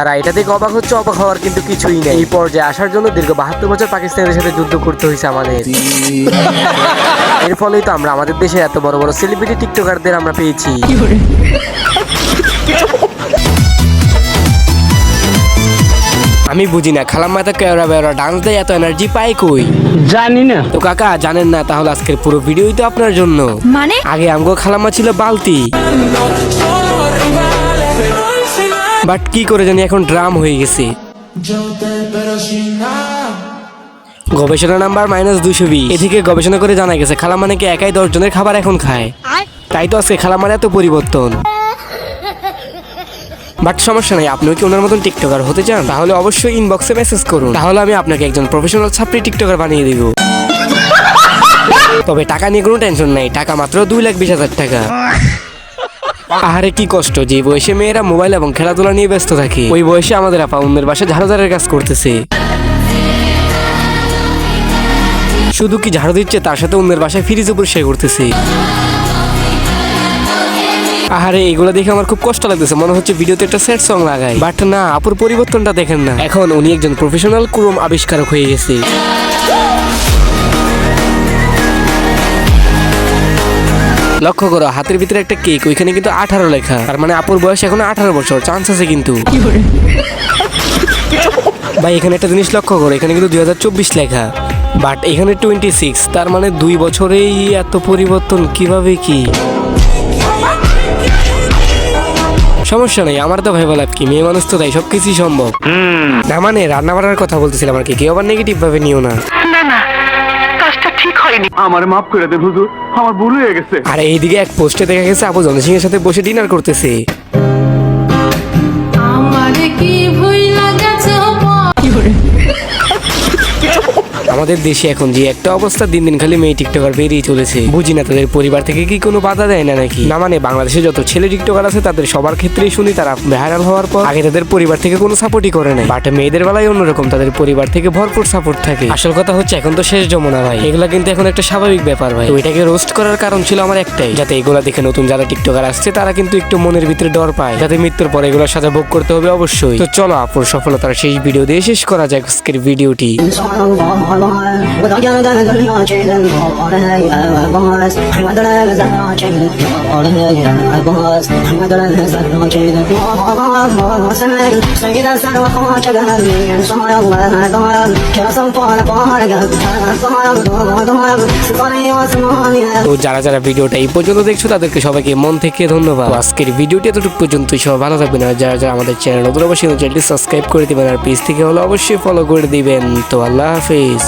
যারা এটা থেকে অবাক হচ্ছে, অবাক হওয়ার কিন্তু কিছুই নেই। এই পর্যায়ে আসার জন্য দীর্ঘ 72 বছর পাকিস্তানের সাথে যুদ্ধ করতে হয়েছে আমাদের। এর ফলেই তো আমরা আমাদের দেশে এত বড় বড় সেলিব্রিটি টিকটকারদের আমরা পেয়েছি। আমি বুঝি না খালাম্মা তো কেওড়া বেওড়া ডান্স দেয়, এত এনার্জি পায় কই? জানি না তো কাকা জানেন না, তাহলে আজকের পুরো ভিডিওই তো আপনার জন্য। মানে আগে আমগো খালাম্মা ছিল বালতি, বাট কি করে জানি এখন ড্রাম হয়ে গেছে। গবেষণা নাম্বার -220। এদিকে গবেষণা করে জানা গেছে খালাম্মা নাকি একাই 10 জনের খাবার এখন খায়। তাই তো আজকে খালাম্মার এত পরিবর্তন। বাট সমস্যা নাই, আপনিও কি ওনার মতন টিকটকার হতে চান? তাহলে অবশ্যই ইনবক্সে মেসেজ করুন, তাহলে আমি আপনাকে একজন প্রফেশনাল ছাত্রী টিকটকার বানিয়ে দিব। তবে টাকা নিয়ে কোনো টেনশন নাই, টাকা মাত্র 2,20,000 টাকা। আহারে কি কষ্ট, যে বয়সে মেয়েরা মোবাইল এবং খেলাধুলা নিয়ে ব্যস্ত থাকে, ওই বয়সে আমাদের আপা অন্যের বাসায় ঝাড়ুদারের কাজ করতেছে। শুধু কি ঝাড়ু দিচ্ছে, তার সাথে অন্যের বাসায় ফ্রিজও পরিষ্কার করতেছে। আহারে এগুলো দেখে আমার খুব কষ্ট লাগতেছে, মনে হচ্ছে ভিডিওতে একটা স্যাড সং লাগাই। বাট না, আপুর পরিবর্তনটা দেখেন না, এখন উনি একজন প্রফেশনাল ক্রোম আবিষ্কারক হয়ে গেছে। লক্ষ্য করো হাতের ভিতরে একটা কেক, ওইখানে কিন্তু 18 লেখা, তার মানে আপুর বয়স এখন 18 বছর, চান্স আছে কিন্তু। ভাই এখানে একটা জিনিস লক্ষ্য করো, এখানে কিন্তু 2024 লেখা, বাট এখানে 26, তার মানে 2 বছরেই এত পরিবর্তন কিভাবে কি? সমস্যা নেই, আমার তো ভাই বলার কি, মেয়ে মানুষ তো তাই সবকিছুই সম্ভব। না মানে রান্না বান্নার কথা বলতেছিলাম আর কি, কেউ আবার নেগেটিভ ভাবে নিও না। আমার মাফ করে দেন হুজুর, আমার ভুল হয়ে গেছে। আর এইদিকে এক পোস্টে দেখা গেছে আপু জন সিং এর সাথে বসে ডিনার করতেছে। আমাদের দেশে এখন যে একটা অবস্থা, দিন দিন খালি মেয়ে টিকটকার বেরিয়ে চলেছে। বুঝি না তাদের পরিবার থেকে কি কোনো বাধা দেয় না নাকি? না মানে বাংলাদেশে যত ছেলে টিকটকার আছে তাদের সবার ক্ষেত্রেই শুনি তারা ভাইরাল হওয়ার পর আগে তাদের পরিবার থেকে কোনো সাপোর্টই করে না, বাট মেয়েদের বেলায় অন্যরকম, তাদের পরিবার থেকে ভরপুর সাপোর্ট থাকে। আসল কথা হচ্ছে এখন তো শেষ যমুনা ভাই, এগুলা কিন্তু এখন একটা স্বাভাবিক ব্যাপার ভাই। তো এটাকে রোস্ট করার কারণ ছিল আমার একটাই, যাতে এগুলা দেখে নতুন যারা টিকটকার আসছে তারা কিন্তু একটু মনের ভিতরে ডর পায়, যাতে মৃত্যুর পর এগুলোর সাথে ভোগ করতে হবে অবশ্যই। তো চলো আপুর সফলতার শেষ ভিডিও দিয়ে শেষ করা যাক আজকের ভিডিওটি। তো যারা যারা ভিডিওটা এই পর্যন্ত দেখছো তাদেরকে সবাইকে মন থেকে ধন্যবাদ। আজকের ভিডিওটি এতটুকু পর্যন্তই, সবাই ভালো থাকবেন। আর যারা যারা আমাদের চ্যানেল নতুন অবশ্যই চ্যানেলটি সাবস্ক্রাইব করে দিবেন, আর পেজ থেকে হলে অবশ্যই ফলো করে দিবেন। তো আল্লাহ হাফেজ।